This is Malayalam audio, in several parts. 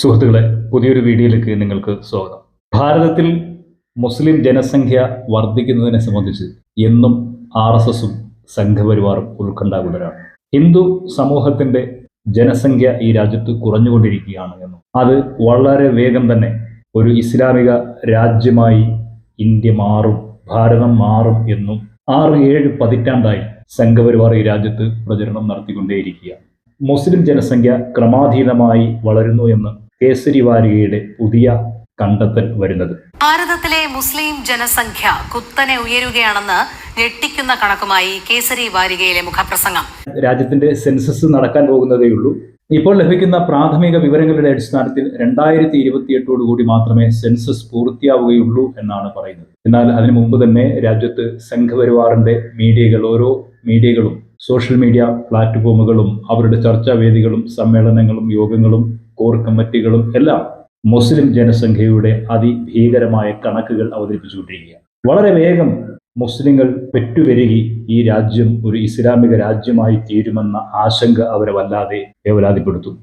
സുഹൃത്തുക്കളെ, പുതിയൊരു വീഡിയോയിലേക്ക് നിങ്ങൾക്ക് സ്വാഗതം. ഭാരതത്തിൽ മുസ്ലിം ജനസംഖ്യ വർദ്ധിക്കുന്നതിനെ സംബന്ധിച്ച് എന്നും RSSും സംഘപരിവാറും ഉത്കണ്ഠാകുലരാണ്. ഹിന്ദു സമൂഹത്തിന്റെ ജനസംഖ്യ ഈ രാജ്യത്ത് കുറഞ്ഞുകൊണ്ടിരിക്കുകയാണ് എന്നും അത് വളരെ വേഗം തന്നെ ഒരു ഇസ്ലാമിക രാജ്യമായി ഇന്ത്യ മാറും, ഭാരതം മാറും എന്നും 6-7 പതിറ്റാണ്ടായി സംഘപരിവാർ ഈ രാജ്യത്ത് പ്രചരണം നടത്തിക്കൊണ്ടേയിരിക്കുകയാണ്. മുസ്ലിം ജനസംഖ്യ ക്രമാതീതമായി വളരുന്നു എന്ന് കേസരിവാരികയുടെ പുതിയ കണ്ടെത്തൽ വരുന്നത്. ഭാരതത്തിലെ മുസ്ലിം ജനസംഖ്യ കുത്തനെ ഉയരുകയാണെന്ന് ഞെട്ടിക്കുന്ന കണക്കുമായി കേസരി വാരികയിലെ മുഖപ്രസംഗം. രാജ്യത്തിന്റെ സെൻസസ് നടക്കാൻ പോകുന്നതേയുള്ളൂ. ഇപ്പോൾ ലഭിക്കുന്ന പ്രാഥമിക വിവരങ്ങളുടെ അടിസ്ഥാനത്തിൽ 2028 മാത്രമേ സെൻസസ് പൂർത്തിയാവുകയുള്ളൂ എന്നാണ് പറയുന്നത്. എന്നാൽ അതിനു മുമ്പ് തന്നെ രാജ്യത്ത് സംഘപരിവാറിന്റെ മീഡിയകൾ, ഓരോ മീഡിയകളും, സോഷ്യൽ മീഡിയ പ്ലാറ്റ്ഫോമുകളും അവരുടെ ചർച്ചാവേദികളും സമ്മേളനങ്ങളും യോഗങ്ങളും കോർ കമ്മിറ്റികളും എല്ലാം മുസ്ലിം ജനസംഖ്യയുടെ അതിഭീകരമായ കണക്കുകൾ അവതരിപ്പിച്ചുകൊണ്ടിരിക്കുകയാണ്. വളരെ വേഗം മുസ്ലിങ്ങൾ പെറ്റുപെരുകി ഈ രാജ്യം ഒരു ഇസ്ലാമിക രാജ്യമായി തീരുമെന്ന ആശങ്ക അവരെ വല്ലാതെ വേവലാതിപ്പെടുത്തും.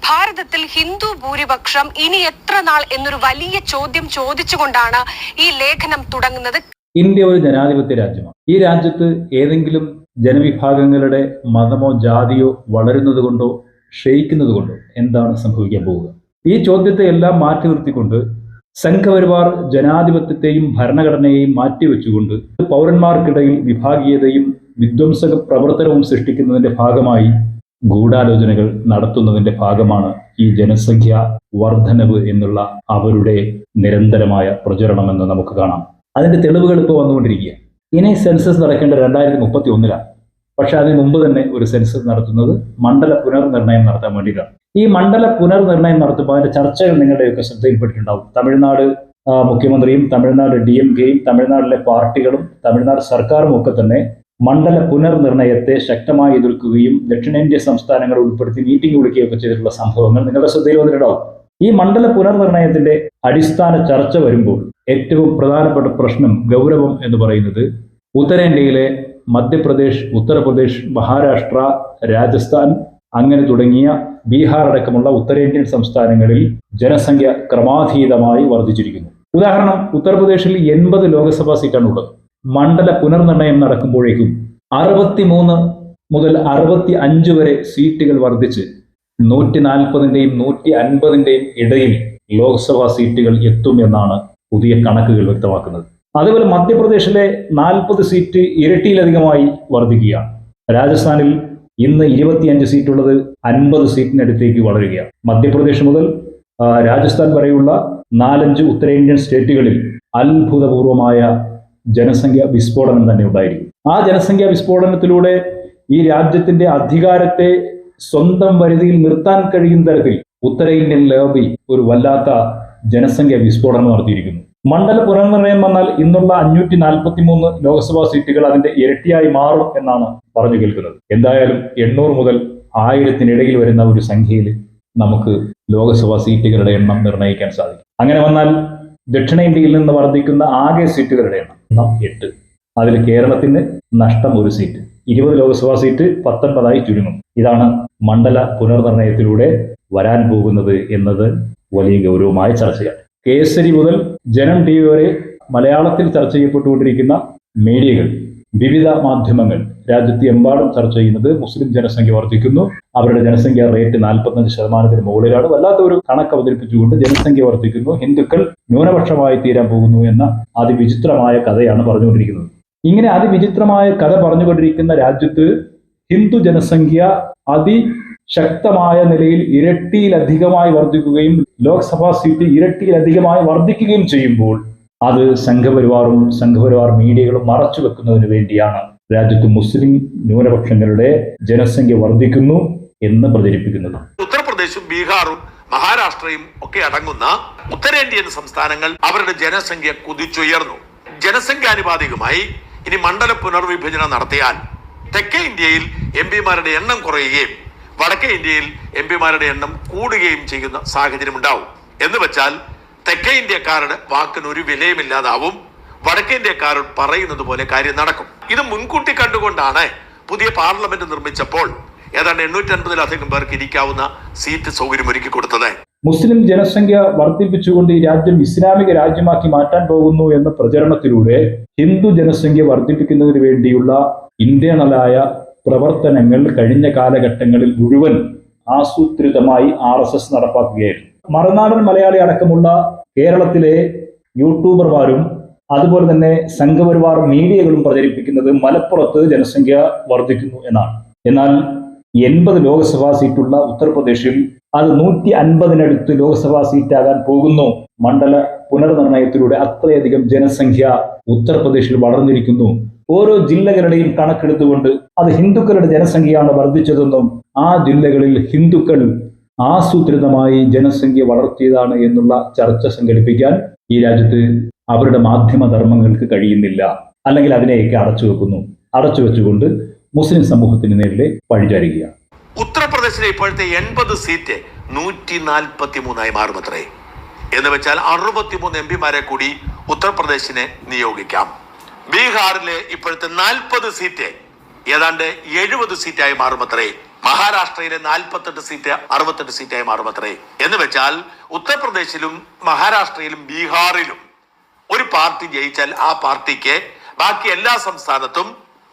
ഭാരതത്തിൽ ഹിന്ദു ഭൂരിപക്ഷം ഇനി എത്ര നാൾ എന്നൊരു വലിയ ചോദ്യം ചോദിച്ചുകൊണ്ടാണ് ഈ ലേഖനം തുടങ്ങുന്നത്. ഇന്ത്യ ഒരു ജനാധിപത്യ രാജ്യമാണ്. ഈ രാജ്യത്ത് ഏതെങ്കിലും ജനവിഭാഗങ്ങളുടെ മതമോ ജാതിയോ വളരുന്നത് കൊണ്ടോ ക്ഷയിക്കുന്നത് കൊണ്ടോ എന്താണ് സംഭവിക്കാൻ പോവുക? ഈ ചോദ്യത്തെ എല്ലാം മാറ്റി നിർത്തിക്കൊണ്ട് സംഘപരിവാർ ജനാധിപത്യത്തെയും ഭരണഘടനയെയും മാറ്റിവെച്ചുകൊണ്ട് പൗരന്മാർക്കിടയിൽ വിഭാഗീയതയും വിധ്വംസക പ്രവർത്തനവും സൃഷ്ടിക്കുന്നതിന്റെ ഭാഗമായി ഗൂഢാലോചനകൾ നടത്തുന്നതിന്റെ ഭാഗമാണ് ഈ ജനസംഖ്യ വർധനവ് എന്നുള്ള അവരുടെ നിരന്തരമായ പ്രചരണമെന്ന് നമുക്ക് കാണാം. അതിന്റെ തെളിവുകൾ ഇപ്പോൾ വന്നുകൊണ്ടിരിക്കുക. ഇനി സെൻസസ് നടക്കേണ്ട 2031 പക്ഷെ അതിന് മുമ്പ് തന്നെ ഒരു സെൻസസ് നടത്തുന്നത് മണ്ഡല പുനർനിർണയം നടത്താൻ വേണ്ടിയിട്ടാണ്. ഈ മണ്ഡല പുനർനിർണയം നടത്തുമ്പോൾ അതിന്റെ ചർച്ചകൾ നിങ്ങളുടെയൊക്കെ ശ്രദ്ധയിൽപ്പെട്ടിട്ടുണ്ടാവും. തമിഴ്നാട് മുഖ്യമന്ത്രിയും തമിഴ്നാട് DMKയും തമിഴ്നാട്ടിലെ പാർട്ടികളും തമിഴ്നാട് സർക്കാരും ഒക്കെ തന്നെ മണ്ഡല പുനർനിർണയത്തെ ശക്തമായി എതിർക്കുകയും ദക്ഷിണേന്ത്യ സംസ്ഥാനങ്ങൾ ഉൾപ്പെടുത്തി മീറ്റിംഗ് വിളിക്കുകയൊക്കെ ചെയ്തിട്ടുള്ള സംഭവങ്ങൾ നിങ്ങളുടെ ശ്രദ്ധയിൽ വന്നിട്ടുണ്ടാവും. ഈ മണ്ഡല പുനർനിർണയത്തിന്റെ അടിസ്ഥാന ചർച്ച വരുമ്പോൾ ഏറ്റവും പ്രധാനപ്പെട്ട പ്രശ്നം, ഗൗരവം എന്ന് പറയുന്നത് ഉത്തരേന്ത്യയിലെ മധ്യപ്രദേശ്, ഉത്തർപ്രദേശ്, മഹാരാഷ്ട്ര, രാജസ്ഥാൻ അങ്ങനെ തുടങ്ങിയ ബീഹാർ അടക്കമുള്ള ഉത്തരേന്ത്യൻ സംസ്ഥാനങ്ങളിൽ ജനസംഖ്യ ക്രമാതീതമായി വർദ്ധിച്ചിരിക്കുന്നു. ഉദാഹരണം, ഉത്തർപ്രദേശിൽ 80 ലോക്സഭാ സീറ്റാണുള്ളത്. മണ്ഡല പുനർനിർണയം നടക്കുമ്പോഴേക്കും 63 മുതൽ 65 വരെ സീറ്റുകൾ വർദ്ധിച്ച് 140ന്റെയും 150ന്റെയും ഇടയിൽ ലോക്സഭാ സീറ്റുകൾ എത്തും എന്നാണ് പുതിയ കണക്കുകൾ വ്യക്തമാക്കുന്നത്. അതുപോലെ മധ്യപ്രദേശിലെ 40 സീറ്റ് ഇരട്ടിയിലധികമായി വർദ്ധിക്കുകയാണ്. രാജസ്ഥാനിൽ ഇന്ന് 25 സീറ്റുള്ളത് 50 സീറ്റിനടുത്തേക്ക് വളരുകയാണ്. മധ്യപ്രദേശ് മുതൽ രാജസ്ഥാൻ വരെയുള്ള 4-5 ഉത്തരേന്ത്യൻ സ്റ്റേറ്റുകളിൽ അത്ഭുതപൂർവമായ ജനസംഖ്യ വിസ്ഫോടനം തന്നെ ഉണ്ടായിരിക്കും. ആ ജനസംഖ്യാ വിസ്ഫോടനത്തിലൂടെ ഈ രാജ്യത്തിന്റെ അധികാരത്തെ സ്വന്തം പരിധിയിൽ നിർത്താൻ കഴിയുന്ന തരത്തിൽ ഉത്തരേന്ത്യൻ ലോബി ഒരു വല്ലാത്ത ജനസംഖ്യ വിസ്ഫോടനം നടത്തിയിരിക്കുന്നു. മണ്ഡല പുനർനിർണയം വന്നാൽ ഇന്നുള്ള 543 ലോക്സഭാ സീറ്റുകൾ അതിന്റെ ഇരട്ടിയായി മാറും എന്നാണ് പറഞ്ഞു കേൾക്കുന്നത്. എന്തായാലും 800 മുതൽ 1000-നിടയിൽ വരുന്ന ഒരു സംഖ്യയിൽ നമുക്ക് ലോക്സഭാ സീറ്റുകളുടെ എണ്ണം നിർണ്ണയിക്കാൻ സാധിക്കും. അങ്ങനെ വന്നാൽ ദക്ഷിണേന്ത്യയിൽ നിന്ന് വർദ്ധിക്കുന്ന ആകെ സീറ്റുകളുടെ എണ്ണം 8. അതിൽ കേരളത്തിന് നഷ്ടം 1 സീറ്റ്. 20 ലോക്സഭാ സീറ്റ് 19ആയി ചുരുങ്ങും. ഇതാണ് മണ്ഡല പുനർനിർണയത്തിലൂടെ വരാൻ പോകുന്നത് എന്നത് വലിയ ഗൗരവമായ ചർച്ചയാണ്. കേസരി മുതൽ ജനം TV വരെ മലയാളത്തിൽ ചർച്ച ചെയ്യപ്പെട്ടുകൊണ്ടിരിക്കുന്ന മീഡിയകൾ, വിവിധ മാധ്യമങ്ങൾ രാജ്യത്തെമ്പാടും ചർച്ച ചെയ്യുന്നത് മുസ്ലിം ജനസംഖ്യ വർദ്ധിക്കുന്നു, അവരുടെ ജനസംഖ്യ റേറ്റ് 45% മുകളിലാണ്. വല്ലാത്ത ഒരു കണക്ക് അവതരിപ്പിച്ചുകൊണ്ട് ജനസംഖ്യ വർദ്ധിക്കുന്നു, ഹിന്ദുക്കൾ ന്യൂനപക്ഷമായി തീരാൻ പോകുന്നു എന്ന അതിവിചിത്രമായ കഥയാണ് പറഞ്ഞുകൊണ്ടിരിക്കുന്നത്. ഇങ്ങനെ അതിവിചിത്രമായ കഥ പറഞ്ഞുകൊണ്ടിരിക്കുന്ന രാജ്യത്ത് ഹിന്ദു ജനസംഖ്യ അതിശക്തമായ നിലയിൽ ഇരട്ടിയിലധികമായി വർദ്ധിക്കുകയും ലോക്സഭാ സീറ്റ് ഇരട്ടിയിലധികമായി വർദ്ധിക്കുകയും ചെയ്യുമ്പോൾ അത് സംഘപരിവാർ മീഡിയകളും മറച്ചു വെക്കുന്നതിന് വേണ്ടിയാണ് രാജ്യത്ത് മുസ്ലിം ന്യൂനപക്ഷങ്ങളുടെ ജനസംഖ്യ വർദ്ധിക്കുന്നു എന്ന് പ്രചരിപ്പിക്കുന്നത്. ഉത്തർപ്രദേശും ബീഹാറും മഹാരാഷ്ട്രയും ഒക്കെ അടങ്ങുന്ന ഉത്തരേന്ത്യൻ സംസ്ഥാനങ്ങൾ അവരുടെ ജനസംഖ്യ കുതിച്ചുയർന്നു. ജനസംഖ്യാനുപാതികമായി ഇനി മണ്ഡല പുനർവിഭജനം നടത്തിയാൽ തെക്കേ ഇന്ത്യയിൽ MP-മാരുടെ എണ്ണം കുറയുകയും വടക്കേ ഇന്ത്യയിൽ MP-മാരുടെ എണ്ണം കൂടുകയും ചെയ്യുന്ന സാഹചര്യം ഉണ്ടാവും. എന്ന് വെച്ചാൽ തെക്കേ ഇന്ത്യക്കാരുടെ വാക്കിന് ഒരു വിലയുമില്ലാതാവും, വടക്കേ ഇന്ത്യക്കാരൻ പറയുന്നത് പോലെ കാര്യം നടക്കും. ഇത് മുൻകൂട്ടി കണ്ടുകൊണ്ടാണ് പുതിയ പാർലമെന്റ് നിർമ്മിച്ചപ്പോൾ ഏതാണ്ട് 850-ലധികം പേർക്ക് ഇരിക്കാവുന്ന സീറ്റ് സൗകര്യം ഒരുക്കി കൊടുത്തത്. മുസ്ലിം ജനസംഖ്യ വർദ്ധിപ്പിച്ചുകൊണ്ട് ഈ രാജ്യം ഇസ്ലാമിക രാജ്യമാക്കി മാറ്റാൻ പോകുന്നു എന്ന പ്രചരണത്തിലൂടെ ഹിന്ദു ജനസംഖ്യ വർദ്ധിപ്പിക്കുന്നതിന് വേണ്ടിയുള്ള ഇന്റേണലായ പ്രവർത്തനങ്ങൾ കഴിഞ്ഞ കാലഘട്ടങ്ങളിൽ മുഴുവൻ ആസൂത്രിതമായി RSS നടപ്പാക്കുകയായിരുന്നു. മറുനാടൻ മലയാളി അടക്കമുള്ള കേരളത്തിലെ യൂട്യൂബർമാരും അതുപോലെ തന്നെ സംഘപരിവാർ മീഡിയകളും പ്രചരിപ്പിക്കുന്നത് മലപ്പുറത്ത് ജനസംഖ്യ വർദ്ധിക്കുന്നു എന്നാണ്. എന്നാൽ 80 ലോക്സഭാ സീറ്റുള്ള ഉത്തർപ്രദേശിൽ അത് 150-നടുത്ത് ലോക്സഭാ സീറ്റാകാൻ പോകുന്നു. മണ്ഡല പുനർനിർണയത്തിലൂടെ അത്രയധികം ജനസംഖ്യ ഉത്തർപ്രദേശിൽ വളർന്നിരിക്കുന്നു. ഓരോ ജില്ലകളുടെയും കണക്കെടുത്തുകൊണ്ട് അത് ഹിന്ദുക്കളുടെ ജനസംഖ്യയാണ് വർദ്ധിച്ചതെന്നും ആ ജില്ലകളിൽ ഹിന്ദുക്കൾ ആസൂത്രിതമായി ജനസംഖ്യ വളർത്തിയതാണ് എന്നുള്ള ചർച്ച സംഘടിപ്പിക്കാൻ ഈ രാജ്യത്ത് അവരുടെ മാധ്യമ ധർമ്മങ്ങൾക്ക് കഴിയുന്നില്ല. അല്ലെങ്കിൽ അതിനെയൊക്കെ അടച്ചു വെച്ചുകൊണ്ട് മുസ്ലിം സമൂഹത്തിന് നേരെ പഴിചാരുകയാണ്. ഉത്തർപ്രദേശിലെ ഇപ്പോഴത്തെ 80 സീറ്റ് 143 മാറുമത്രേ. എന്ന് വെച്ചാൽ 63 MP കൂടി ഉത്തർപ്രദേശിനെ നിയോഗിക്കാം. ബീഹാറിലെ ഇപ്പോഴത്തെ 40 സീറ്റ് ഏതാണ്ട് 70 സീറ്റായി മാറുമത്രേ. മഹാരാഷ്ട്രയിലെ 48 സീറ്റ് 68 സീറ്റായി മാറുമത്രേ. എന്ന് വെച്ചാൽ ഉത്തർപ്രദേശിലും മഹാരാഷ്ട്രയിലും ബീഹാറിലും ഒരു പാർട്ടി ജയിച്ചാൽ ആ പാർട്ടിക്ക് ബാക്കി എല്ലാ സംസ്ഥാനത്തും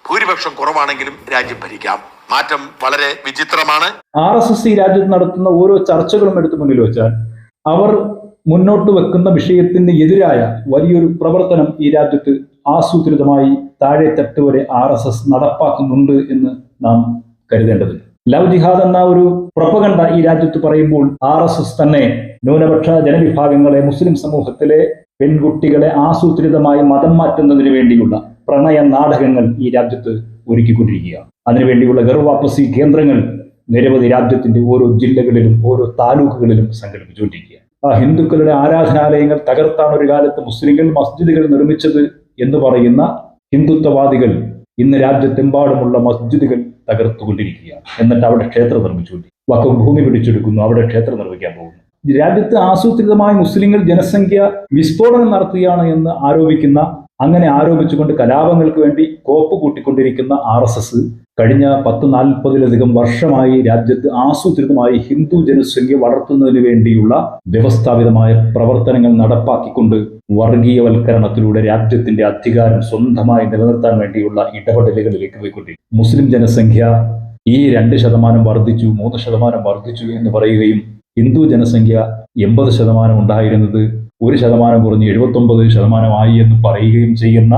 ഭൂരിപക്ഷം കുറവാണെങ്കിലും രാജ്യം ഭരിക്കാം. മാറ്റം വളരെ വിചിത്രമാണ്. RSS ഈ രാജ്യത്ത് നടത്തുന്ന ഓരോ ചർച്ചകളും എടുത്ത് മുന്നിൽ വെച്ചാൽ അവർ മുന്നോട്ട് വെക്കുന്ന വിഷയത്തിന് എതിരായ വലിയൊരു പ്രവർത്തനം ഈ രാജ്യത്ത് ആസൂത്രിതമായി താഴെ തട്ട് വരെ RSS നടപ്പാക്കുന്നുണ്ട് എന്ന് നാം കരുതേണ്ടതുണ്ട്. ലവ് ജിഹാദ് എന്ന ഒരു പ്രൊപ്പഗണ്ട ഈ രാജ്യത്ത് പറയുമ്പോൾ RSS തന്നെ ന്യൂനപക്ഷ ജനവിഭാഗങ്ങളെ, മുസ്ലിം സമൂഹത്തിലെ പെൺകുട്ടികളെ ആസൂത്രിതമായി മതം മാറ്റുന്നതിന് വേണ്ടിയുള്ള പ്രണയ നാടകങ്ങൾ ഈ രാജ്യത്ത് ഒരുക്കിക്കൊണ്ടിരിക്കുകയാണ്. അതിനുവേണ്ടിയുള്ള ഗർവാപ്പസി കേന്ദ്രങ്ങൾ നിരവധി രാജ്യത്തിന്റെ ഓരോ ജില്ലകളിലും ഓരോ താലൂക്കുകളിലും സംഘടിപ്പിച്ചുകൊണ്ടിരിക്കുക. ആ ഹിന്ദുക്കളുടെ ആരാധനാലയങ്ങൾ തകർത്താണ് ഒരു കാലത്ത് മുസ്ലിങ്ങൾ മസ്ജിദുകൾ നിർമ്മിച്ചത് എന്ന് പറയുന്ന ഹിന്ദുത്വവാദികൾ ഇന്ന് രാജ്യത്തെമ്പാടുമുള്ള മസ്ജിദുകൾ തകർത്തുകൊണ്ടിരിക്കുകയാണ്. എന്നിട്ട് അവിടെ ക്ഷേത്രം നിർമ്മിച്ചുകൊണ്ടിരിക്കും. വഖഫ് ഭൂമി പിടിച്ചെടുക്കുന്നു, അവിടെ ക്ഷേത്രം നിർമ്മിക്കാൻ പോകുന്നു. രാജ്യത്ത് ആസൂത്രിതമായി മുസ്ലിങ്ങൾ ജനസംഖ്യ വിസ്ഫോടനം നടത്തുകയാണ് എന്ന് അങ്ങനെ ആരോപിച്ചുകൊണ്ട് കലാപങ്ങൾക്ക് വേണ്ടി കോപ്പ് കൂട്ടിക്കൊണ്ടിരിക്കുന്ന RSS കഴിഞ്ഞ 10-40-ലധികം വർഷമായി രാജ്യത്ത് ആസൂത്രിതമായി ഹിന്ദു ജനസംഖ്യ വളർത്തുന്നതിന് വേണ്ടിയുള്ള വ്യവസ്ഥാപിതമായ പ്രവർത്തനങ്ങൾ നടപ്പാക്കിക്കൊണ്ട് വർഗീയവൽക്കരണത്തിലൂടെ രാജ്യത്തിന്റെ അധികാരം സ്വന്തമായി നിലനിർത്താൻ വേണ്ടിയുള്ള ഇടപെടലുകളിലേക്ക് പോയിക്കൊണ്ടിരിക്കും. മുസ്ലിം ജനസംഖ്യ ഈ 2% വർദ്ധിച്ചു, 3% വർദ്ധിച്ചു എന്ന് പറയുകയും ഹിന്ദു ജനസംഖ്യ 80% ഉണ്ടായിരുന്നത് 1% കുറഞ്ഞ് 79% എന്ന് പറയുകയും ചെയ്യുന്ന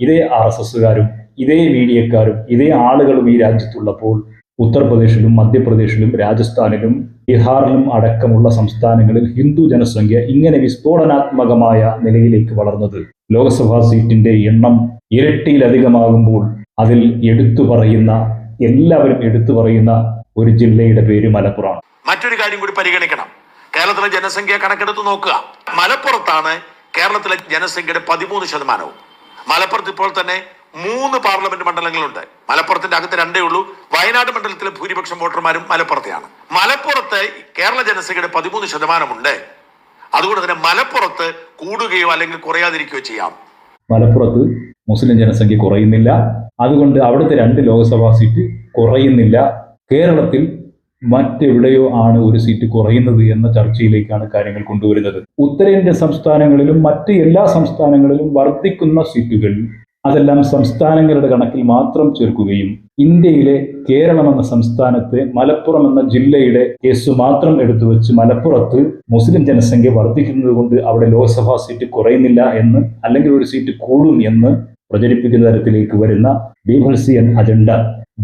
ഇതേ RSSകാരും ഇതേ മീഡിയക്കാരും ഇതേ ആളുകളും ഈ രാജ്യത്തുള്ളപ്പോൾ ഉത്തർപ്രദേശിലും മധ്യപ്രദേശിലും രാജസ്ഥാനിലും ബീഹാറിലും അടക്കമുള്ള സംസ്ഥാനങ്ങളിൽ ഹിന്ദു ജനസംഖ്യ ഇങ്ങനെ വിസ്ഫോടനാത്മകമായ നിലയിലേക്ക് വളർന്നത് ലോക്സഭാ സീറ്റിന്റെ എണ്ണം ഇരട്ടിയിലധികമാകുമ്പോൾ അതിൽ എല്ലാവരും എടുത്തു പറയുന്ന ഒരു ജില്ലയുടെ പേര് മലപ്പുറമാണ്. മറ്റൊരു കാര്യം കൂടി പരിഗണിക്കണം. കേരളത്തിലെ ജനസംഖ്യ കണക്കെടുത്ത് നോക്കുക. മലപ്പുറത്താണ് കേരളത്തിലെ ജനസംഖ്യയുടെ 13%. മലപ്പുറത്ത് ഇപ്പോൾ തന്നെ 3 പാർലമെന്റ് മണ്ഡലങ്ങളുണ്ട്. മലപ്പുറത്തിന്റെ അകത്ത് 2 ഉള്ളൂ. വയനാട് മണ്ഡലത്തിലെ ഭൂരിപക്ഷം വോട്ടർമാരും മലപ്പുറത്തെയാണ്. മലപ്പുറത്ത് കേരള ജനസംഖ്യയുടെ 13% ഉണ്ട്. അതുകൊണ്ട് തന്നെ മലപ്പുറത്ത് കൂടുകയോ അല്ലെങ്കിൽ കുറയാതിരിക്കുകയോ ചെയ്യാം. മലപ്പുറത്ത് മുസ്ലിം ജനസംഖ്യ കുറയുന്നില്ല, അതുകൊണ്ട് അവിടുത്തെ 2 ലോക്സഭാ സീറ്റ് കുറയുന്നില്ല. കേരളത്തിൽ മറ്റെവിടെയോ ആണ് ഒരു സീറ്റ് കുറയുന്നത് എന്ന ചർച്ചയിലേക്കാണ് കാര്യങ്ങൾ കൊണ്ടുവരുന്നത്. ഉത്തരേന്ത്യൻ സംസ്ഥാനങ്ങളിലും മറ്റ് എല്ലാ സംസ്ഥാനങ്ങളിലും വർദ്ധിക്കുന്ന സീറ്റുകൾ അതെല്ലാം സംസ്ഥാനങ്ങളുടെ കണക്കിൽ മാത്രം ചേർക്കുകയും ഇന്ത്യയിലെ കേരളം എന്ന സംസ്ഥാനത്തെ മലപ്പുറം എന്ന ജില്ലയുടെ കേസ് മാത്രം എടുത്തു വെച്ച് മലപ്പുറത്ത് മുസ്ലിം ജനസംഖ്യ വർദ്ധിക്കുന്നത് കൊണ്ട് അവിടെ ലോക്സഭാ സീറ്റ് കുറയുന്നില്ല എന്ന് അല്ലെങ്കിൽ ഒരു സീറ്റ് കൂടും എന്ന് പ്രചരിപ്പിക്കുന്ന തരത്തിലേക്ക് വരുന്ന ബീഭത്സിയൻ അജണ്ട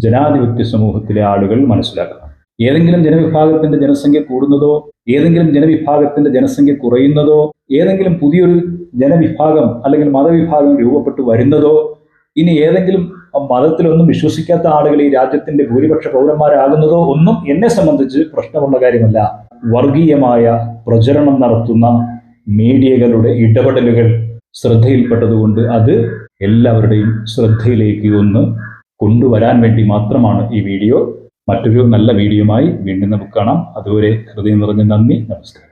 ജനാധിപത്യ സമൂഹത്തിലെ ആളുകൾ മനസ്സിലാക്കണം. ഏതെങ്കിലും ജനവിഭാഗത്തിന്റെ ജനസംഖ്യ കൂടുന്നതോ ഏതെങ്കിലും ജനവിഭാഗത്തിന്റെ ജനസംഖ്യ കുറയുന്നതോ ഏതെങ്കിലും പുതിയൊരു ജനവിഭാഗം അല്ലെങ്കിൽ മതവിഭാഗം രൂപപ്പെട്ടു വരുന്നതോ ഇനി ഏതെങ്കിലും മതത്തിലൊന്നും വിശ്വസിക്കാത്ത ആളുകൾ ഈ രാജ്യത്തിന്റെ ഭൂരിപക്ഷ പൗരന്മാരാകുന്നതോ ഒന്നും എന്നെ സംബന്ധിച്ച് പ്രശ്നമുള്ള കാര്യമല്ല. വർഗീയമായ പ്രചരണം നടത്തുന്ന മീഡിയകളുടെ ഇടപെടലുകൾ ശ്രദ്ധയിൽപ്പെട്ടതുകൊണ്ട് അത് എല്ലാവരുടെയും ശ്രദ്ധയിലേക്ക് ഒന്ന് കൊണ്ടുവരാൻ വേണ്ടി മാത്രമാണ് ഈ വീഡിയോ. മറ്റൊരു നല്ല വീഡിയോയുമായി വീണ്ടും നമുക്ക് കാണാം. അതുവരെ ഹൃദയം നിറഞ്ഞ നന്ദി, നമസ്കാരം.